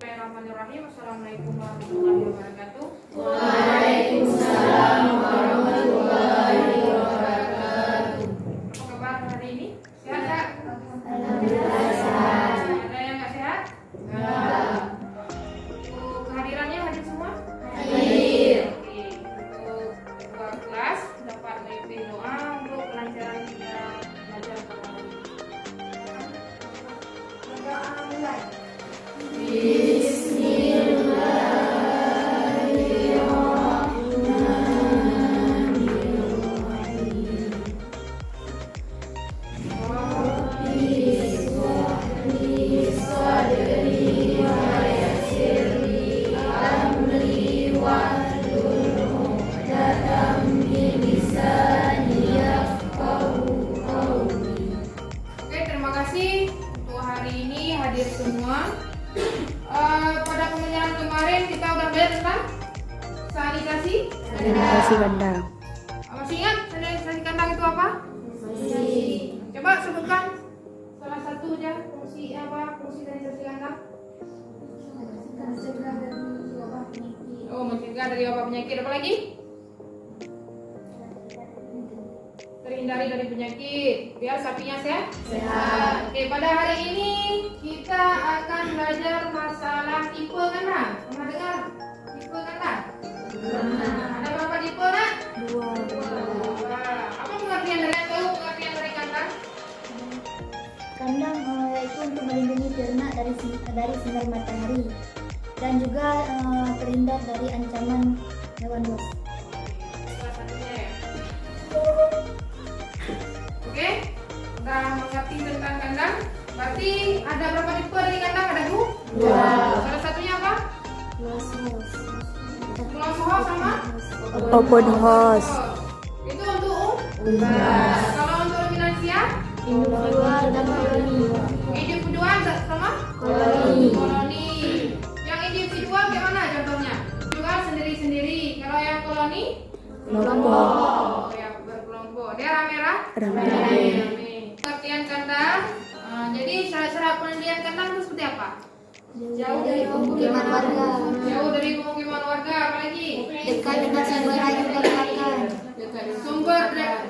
Bismillahirrahmanirrahim. Assalamualaikum warahmatullahi wabarakatuh. Waalaikumsalam warahmatullahi wabarakatuh. Apa kabar hari ini? Sehat tak? Alhamdulillah sehat. Ada yang nggak sehat? Enggak. Untuk kehadirannya hadir semua? Hadir. Oke. Untuk ketua kelas dapat memimpin doa untuk kelancaran kita belajar pada hari ini. Doa mulai. Oke, terima kasih untuk hari ini hadir semua. Pada pembelajaran kemarin kita udah belajar tentang sanitasi. Sanitasi kandang. Masih ingat sanitasi kandang itu apa? Coba sebutkan salah satu aja fungsi sanitasi kandang. Oh, mencegah dari wabah penyakit. Apa lagi? Terhindari dari penyakit biar sapinya sehat. Oke, pada hari ini kita akan belajar masalah tipe kandang. Pernah dengar tipe kandang? Ada berapa tipe, Nak? Dua. Apa pengertian dari pengertian dari kandang? Kandang itu untuk melindungi ternak dari sinar matahari dan juga terhindar dari ancaman hewan buas. Salah satunya ya. Oke, udah mengerti tentang kandang. Berarti ada berapa tipe dari kandang? Ada dua. Salah satunya apa? Close house sama Open house. Itu untuk unggas. Kalau untuk ruminansia, Individual dan koloni. individual sama koloni. Yang individual gimana contohnya? Individual sendiri-sendiri. Kalau yang koloni Kelompok. Oh, ya berkelompok. Dia rame-rame. Pengertian kandang. Jadi syarat-syarat penelitian kandang itu seperti apa? Jauh dari pemukiman warga. Jauh dari pemukiman warga, apalagi Dekat dengan sumber air dan pakan.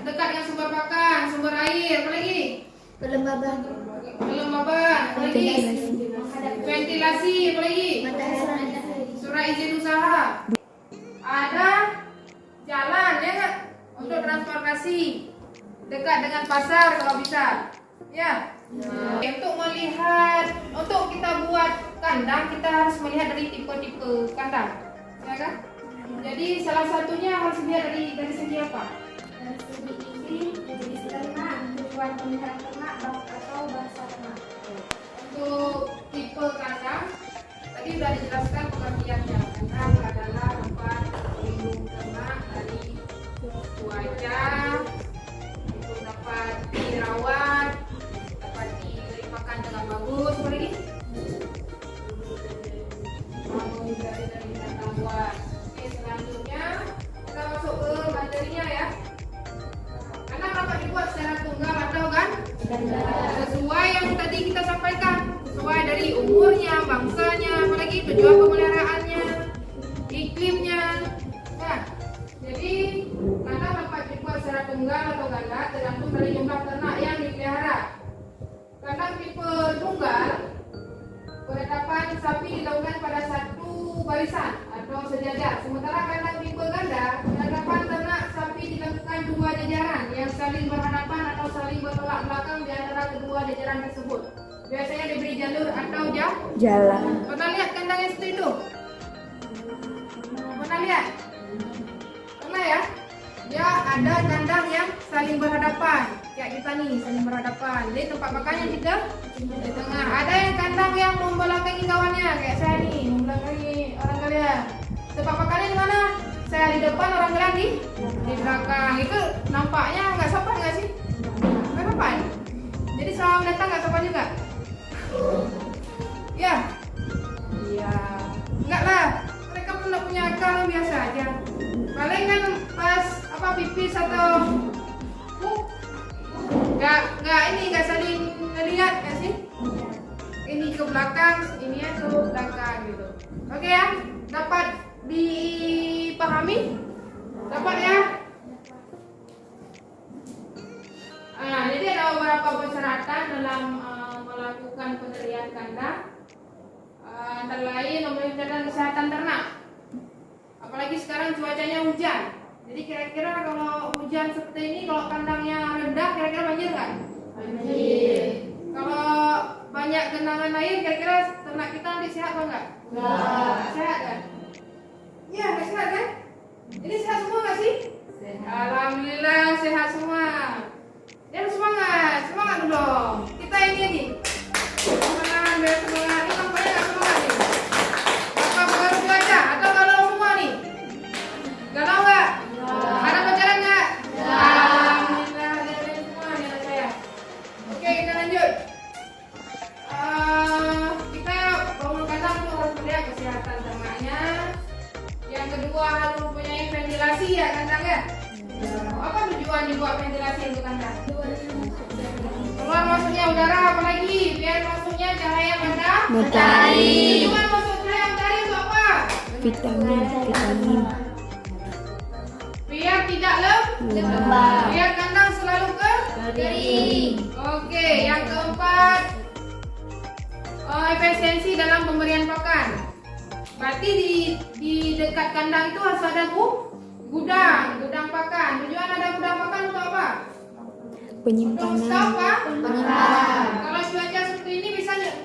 dekat dengan sumber pakan, sumber air, apalagi Kelembaban. kelembaban, apalagi ventilasi, apalagi Matahari. surat izin usaha. Ada jalan ya nggak untuk transportasi, dekat dengan pasar kalau bisa, ya. Untuk melihat, untuk kita buat kandang kita harus melihat dari tipe-tipe kandang, ya kan? Jadi salah satunya harus dilihat dari segi apa? Dari segi izin, dari segi ternak, tujuan pemeliharaan ternak atau bangsa ternak. Untuk tipe kandang tadi sudah dijelaskan pengertiannya. Kandang adalah tempat pelindung ternak dari cuaca, untuk dapat dirawat, dapat diberi makan dengan bagus, apa lagi? Menghindari dari binatang buas. Oke, selanjutnya kita masuk ke materinya ya. Kandang dapat dibuat secara tunggal atau kan? Sesuai yang tadi kita sampaikan, sesuai dari umurnya, bangsanya, apalagi tujuan pemeliharaannya, iklimnya. Nah, jadi kandang dapat dibuat secara tunggal atau ganda tergantung dari jumlah ternak yang dipelihara. Kandang tipe tunggal penetapan sapi dilakukan pada satu barisan atau sejajar. Sementara kandang tipe ganda penetapan ternak sapi dilakukan dua jajaran yang saling berhadapan atau saling bertolak belakang di antara kedua jajaran tersebut. Biasanya diberi jalur atau Jalan. Pernah lihat kandang yang seperti itu? Pernah lihat? Pernah ya? Dia ada kandang yang saling berhadapan, kayak kita nih saling berhadapan. Jadi tempat makannya kita di tengah. Ada yang kandang yang membelakangi kawannya, kayak saya nih membelakangi orang kalian. Tempat makannya di mana? Saya di depan, orang kalian di belakang. Itu nampaknya nggak sopan nggak sih? Nggak sopan. Jadi selama datang nggak sopan juga. Ya, iya. Enggak lah. Mereka pun nggak punya akal, biasa aja. Paling kan pas pipis atau nggak saling ngelihat nggak sih? Ini ke belakang. belakang, ininya tuh belakang gitu. Oke ya, dapat dipahami? Dapat ya? Jadi ada beberapa persyaratan dalam melakukan penderian kandang. Antara lain memerintahkan kesehatan ternak. Apalagi sekarang cuacanya hujan. Jadi kira-kira kalau hujan seperti ini, kalau kandangnya rendah, kira-kira banjir nggak? Banjir. Kalau banyak genangan air, kira-kira ternak kita nanti sehat apa enggak? Enggak. Sehat kan? Iya, nggak sehat kan? Ini sehat semua nggak sih? Sehat. Alhamdulillah sehat semua. Jangan semangat, semangat dulu. Kita ini lagi. Semangat, biar semangat. Ini tampaknya nggak semangat nih. Apa baru belajar atau galau semua nih? Galau nggak? Ada pacaran nggak? Alhamdulillah, ada semua nih anak saya. Oke, kita lanjut. Kita bangun kandang itu harus melihat kesehatan ternaknya. Yang kedua harus mempunyai ventilasi ya kandangnya. Apa tujuan dibuat ventilasi untuk kandang? Keluar masuknya udara, apalagi biar masuknya cahaya matahari. Tujuan masuk cahaya matahari untuk apa? Vitamin. Biar tidak lembab. Biar kandang selalu kering. Oke, yang keempat, efisiensi dalam pemberian pakan. Berarti di dekat kandang itu harus ada gudang pakan. Tujuan ada gudang pakan untuk apa? Untuk apa? Penyimpanan. Kalau cuaca seperti ini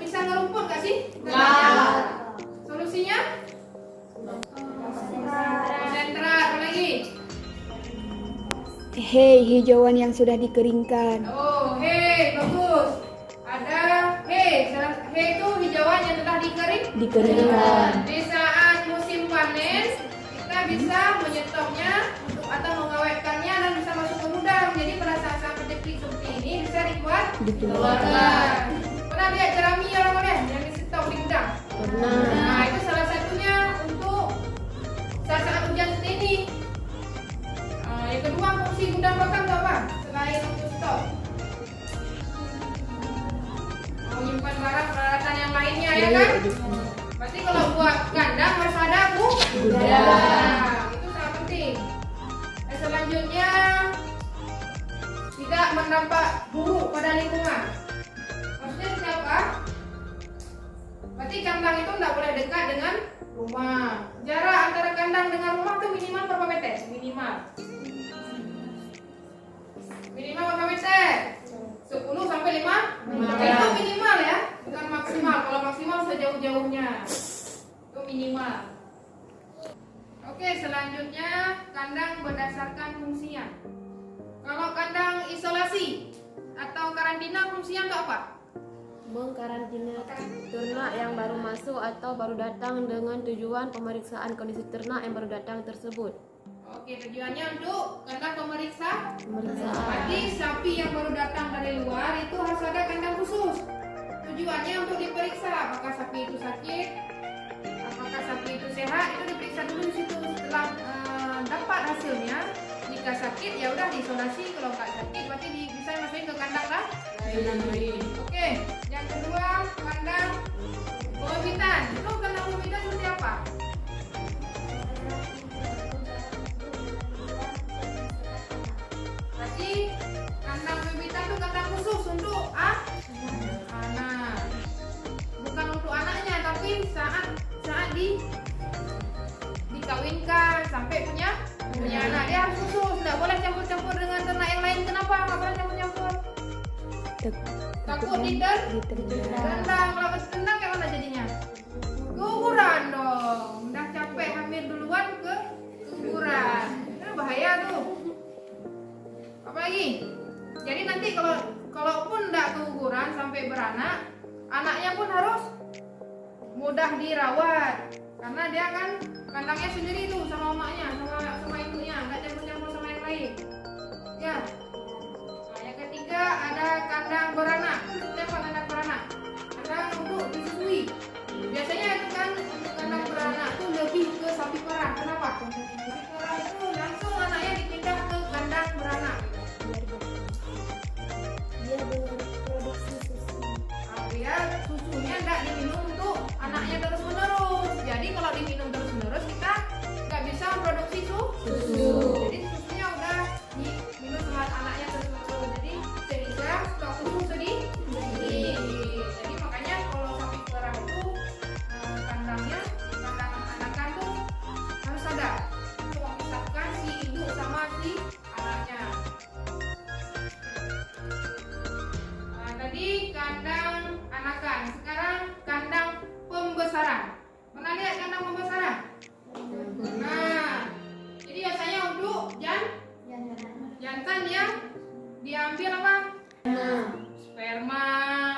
bisa ngerumput nggak sih? Nggak. Solusinya? Sentral. Apa lagi? Hei, hijauan yang sudah dikeringkan. Oh, hei, bagus. Ada hei itu hijauan yang telah Dikeringkan. Di saat musim panen, kita bisa menyetopnya atau mengawetkannya dan bisa masuk ke gudang. Jadi pada saat paceklik seperti ini bisa dikeluarkan. Pernah lihat jerami orang-orang yang disetop di gudang? Pernah. Nah, itu salah satunya untuk saat hujan seperti ini. Yang kedua, fungsi gudang pakan itu apa? Selain untuk stok, menyimpan barang peralatan yang lainnya ya kan? Berarti kalau buat kandang harus ada gudang. Itu sangat penting. Selanjutnya, tidak berdampak buruk pada lingkungan. Maksudnya siapa? Berarti kandang itu tidak boleh dekat dengan rumah. Jarak antara kandang dengan rumah itu minimal berapa meter? Minimal berapa meter? 10 sampai 5 meter. Itu minimal ya, bukan maksimal. Kalau maksimal sejauh-jauhnya. Itu minimal. Oke, selanjutnya kandang berdasarkan fungsinya. Kalau kandang isolasi atau karantina fungsinya untuk apa? Mengkarantina ternak yang baru masuk atau baru datang dengan tujuan pemeriksaan kondisi ternak yang baru datang tersebut. Oke, tujuannya untuk kandang pemeriksaan. Pemeriksaan. Berarti sapi yang baru datang dari luar itu harus ada kandang khusus. Tujuannya untuk diperiksa apakah sapi itu sakit, apakah sapi itu sehat, itu diperiksa dulu di situ. Setelah dapat hasilnya, jika sakit ya udah diisolasi, kalau nggak sakit berarti bisa masukin ke kandang lah. Oke, yang kedua kandang pembibitan. Itu kandang pembibitan seperti apa? Berarti kandang pembibitan itu kandang khusus untuk anak, bukan untuk anaknya, tapi saat dikawinkan sampai punya anak dia harus khusus, tidak boleh campur-campur dengan ternak yang lain. Kenapa? Nggak boleh campur-campur? Takut ditendang. Kalau ketendang kayak mana jadinya? Guguran dong. Udah capek hamil duluan ke guguran. Itu bahaya tuh. Apalagi? Jadi nanti kalaupun tidak keguguran sampai beranak, anaknya pun harus mudah dirawat. Karena dia kan kandangnya sendiri tuh sama emaknya, sama ibunya, nggak campur-campur sama yang lain. Ya. Nah, yang ketiga ada kandang beranak. Siapa kandang beranak? Kandang untuk disusui. Biasanya itu kan untuk kandang beranak itu lebih ke sapi perah. Kenapa? Sapi perah itu langsung anaknya dipindah ke kandang beranak. Dia berproduksi susu. Biar dia susunya nggak diminum untuk anaknya terus menerus. Jadi kalau diminum terus menerus kita nggak bisa memproduksi susu. Jadi susunya udah diminum sama anaknya terus menerus. Jadi sehingga stok susu sedikit. Jadi makanya kalau sapi perah itu kandang anakan tuh harus ada untuk memisahkan si induk sama si anaknya. Tadi kandang anakan, sekarang kandang pembesaran. Pernah lihat kandang pembesaran? Nah, jadi biasanya untuk jantan dia diambil apa? Sperma,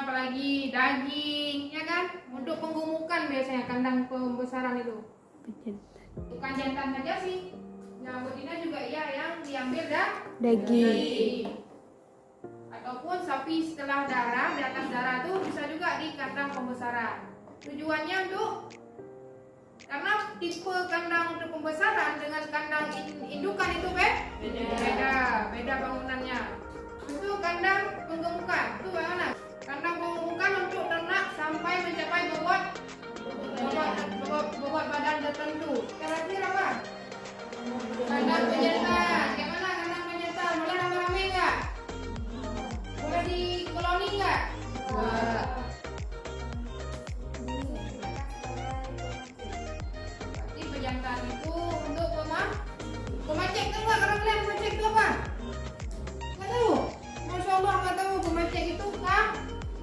apalagi daging, ya kan? Untuk penggemukan biasanya kandang pembesaran itu. Bukan jantan saja sih, yang betina juga iya yang diambil Daging. ataupun sapi setelah darah, di atas darah tuh bisa juga di kandang pembesaran. Tujuannya untuk karena tipe kandang untuk pembesaran dengan kandang indukan itu beda bangunannya. Itu kandang penggemukan, itu bagaimana? Kandang penggemukan untuk ternak sampai mencapai bobot badan tertentu. Kira-kira apa? Kandang penyetan. Gimana kandang penyetan? Boleh rame-rame nggak? Boleh di koloni nggak? Berarti pejantan itu untuk pemacek tahu nggak? Kalau kalian pemacek itu apa? Nggak tahu? Masya Allah nggak tahu pemacek itu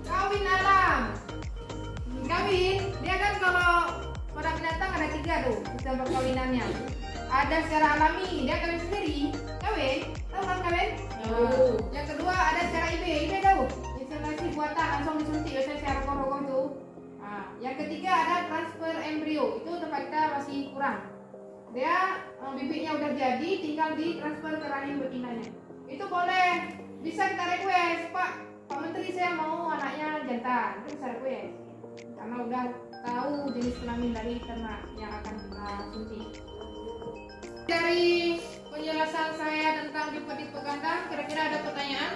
kawin alam. Kawin, dia kan kalau pada binatang ada 3 tuh sistem perkawinannya. Ada secara alami, dia kawin sendiri, kawin, tahu kan kawin? Yang kedua ada secara IB tahu? Inseminasi buatan langsung disuntik biasanya secara rokok tuh. Nah, yang ketiga ada transfer embrio, itu tempat kita masih kurang. Dia bibitnya udah jadi, tinggal ditransfer ke rahim betinanya. Itu boleh, bisa kita request, Pak Menteri saya mau anaknya jantan, itu bisa request. Karena udah tahu jenis kelamin dari ternak yang akan kita suntik. Dari penjelasan saya tentang tipe-tipe kandang, kira-kira ada pertanyaan?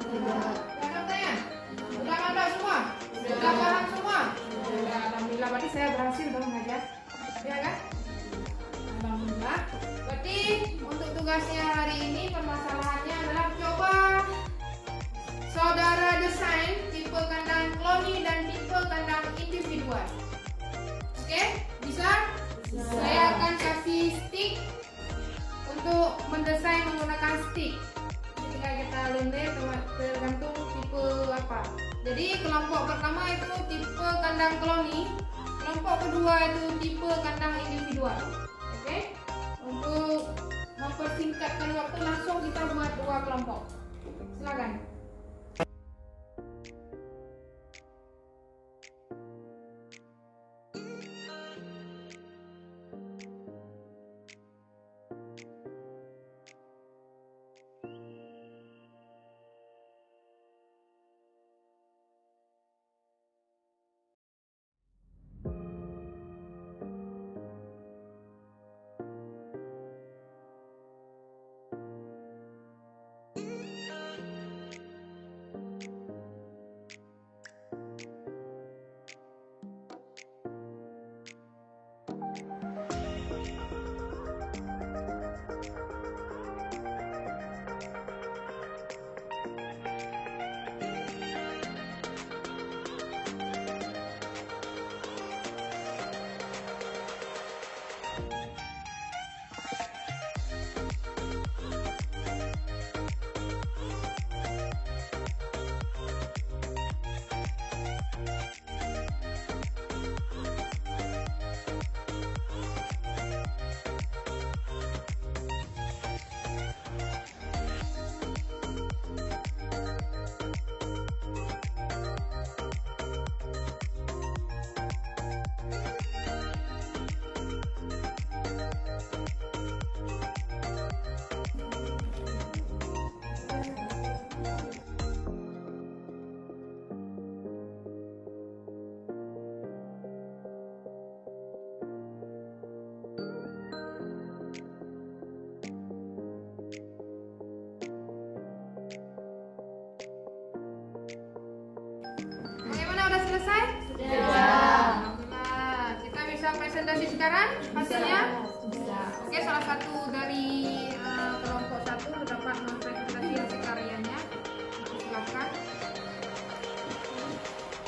Tidak ada pertanyaan? Sudah ada semua? Sudah paham semua? Sudah, alhamdulillah. Berarti saya berhasil dong mengajar, ya kan? Alhamdulillah. Berarti untuk tugasnya hari ini permasalahannya adalah coba saudara desain tipe kandang kloni dan tipe kandang individual. Oke, bisa? Saya akan kasih stick untuk mendesain menggunakan stick. Ketika kita lender tergantung tipe apa. Jadi kelompok pertama itu tipe kandang kloni, kelompok kedua itu tipe kandang individual. Oke? Untuk mempersingkatkan waktu langsung kita buat 2 kelompok. Silakan. presentasi sekarang hasilnya? Oke, salah satu dari kelompok 1 dapat mempresentasi hasil karyanya. Silakan.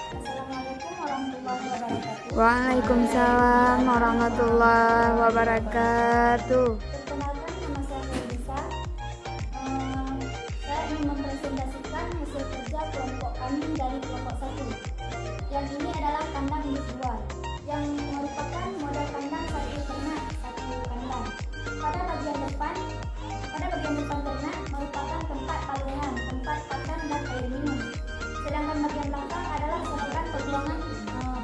Assalamualaikum warahmatullahi wabarakatuh. Waalaikumsalam warahmatullahi wabarakatuh. Perkenalkan, nama saya Felisa. Saya ingin mempresentasikan hasil kerja kelompok kami dari kelompok 1. Yang ini adalah kandang individual, yang merupakan model kandang satu ternak satu kandang. Pada bagian depan ternak merupakan tempat palungan, tempat pakan dan air minum. Sedangkan bagian belakang adalah saluran pembuangan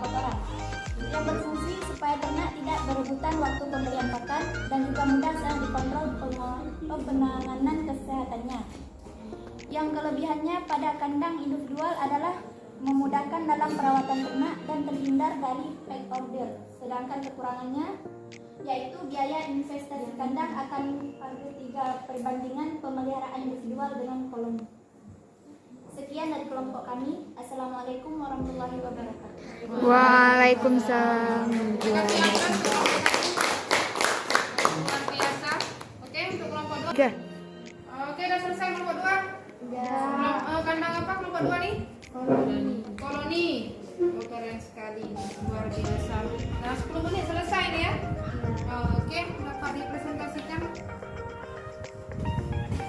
kotoran yang berfungsi supaya ternak tidak berebutan waktu pemberian pakan dan juga mudah saat dikontrol penanganan kesehatannya. Yang kelebihannya pada kandang individual adalah memudahkan dalam perawatan ternak dan terhindar dari pack order. Sedangkan kekurangannya yaitu biaya investasi kandang akan hampir 3 perbandingan pemeliharaan individual dengan koloni. Sekian dari kelompok kami. Assalamualaikum warahmatullahi wabarakatuh. Waalaikumsalam. Luar biasa. Oke, untuk kelompok 2. Oke. Oke, udah selesai kelompok 2. Kandang apa kelompok 2 nih? Koloni. Oh, keren sekali. Luar biasa. Nah, 10 menit selesai nih ya. Oke, dapat dipresentasikan.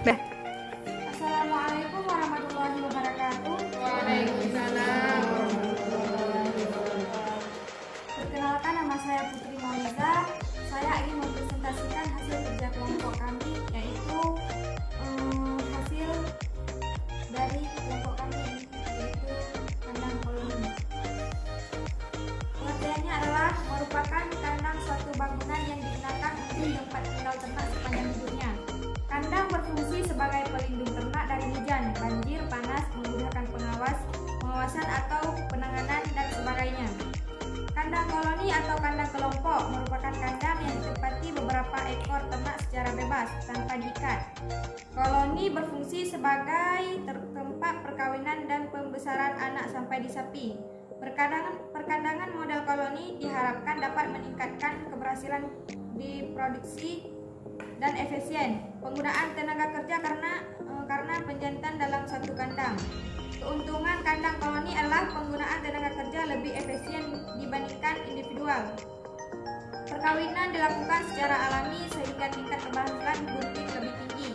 Beh. Assalamualaikum warahmatullahi wabarakatuh. Waalaikumsalam. Perkenalkan, nama saya Putri Mauliza. Saya ingin mempresentasikan hasil kerja kelompok kami, yaitu hasil dari kelompok kami, yaitu kandang koloni. Pengertiannya adalah merupakan kandang suatu bangunan yang digunakan untuk tempat tinggal ternak sepanjang hidupnya. Kandang berfungsi sebagai pelindung ternak dari hujan, banjir, panas, memudahkan pengawasan atau penanganan dan sebagainya. Kandang koloni atau kandang kelompok merupakan kandang yang ditempati beberapa ekor ternak secara bebas tanpa diikat. Koloni berfungsi sebagai tempat perkawinan dan pembesaran anak sampai di sapi. Perkandangan model koloni diharapkan dapat meningkatkan keberhasilan di produksi dan efisien penggunaan tenaga kerja karena penjantan dalam satu kandang. Keuntungan kandang koloni adalah penggunaan tenaga kerja lebih efisien dibandingkan individual. Perkawinan dilakukan secara alami sehingga tingkat keberhasilan gunting lebih tinggi.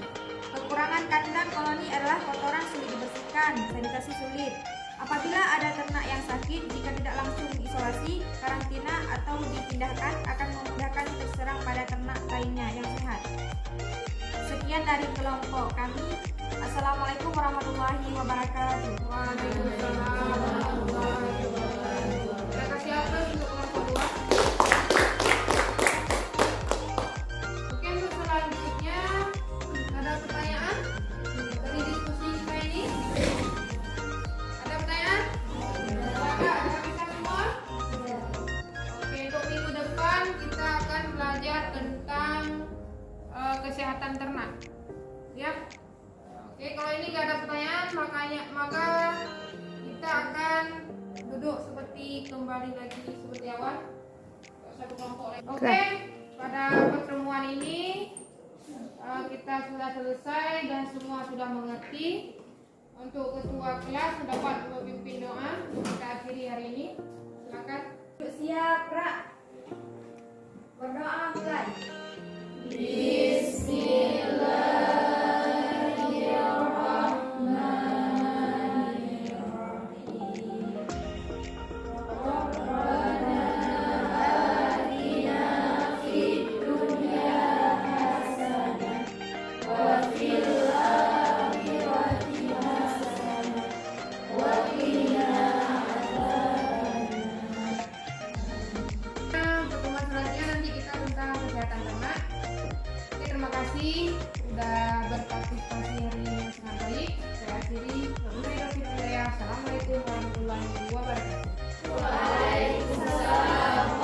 Kekurangan kandang koloni adalah kotoran sulit dibersihkan, sanitasi sulit. Apabila ada ternak yang sakit, jika tidak langsung diisolasi, karantina atau dipindahkan akan memudahkan terserang pada ternak lainnya yang sehat. Sekian dari kelompok kami. Assalamualaikum warahmatullahi wabarakatuh. Waalaikumsalam warahmatullahi wabarakatuh. Terima kasih atas untuk kelompok 2. Oke, untuk selanjutnya ada pertanyaan dari diskusi kita ini? Ada pertanyaan? Ada bisa semua? Oke, untuk minggu depan kita akan belajar tentang kesehatan ternak. Ya. Oke, kalau ini nggak ada pertanyaan, maka kita akan duduk seperti kembali lagi seperti awal. Satu kelompok lagi. Oke, pada pertemuan ini kita sudah selesai dan semua sudah mengerti. Untuk ketua kelas dapat memimpin doa untuk kita akhiri hari ini. Silakan. Siap, Ra. Berdoa mulai. Pertemuan selanjutnya nanti kita tentang kesehatan ternak. Oke, terima kasih sudah berpartisipasi hari ini yang sangat baik. Saya akhiri. Assalamualaikum warahmatullahi wabarakatuh. Waalaikumsalam.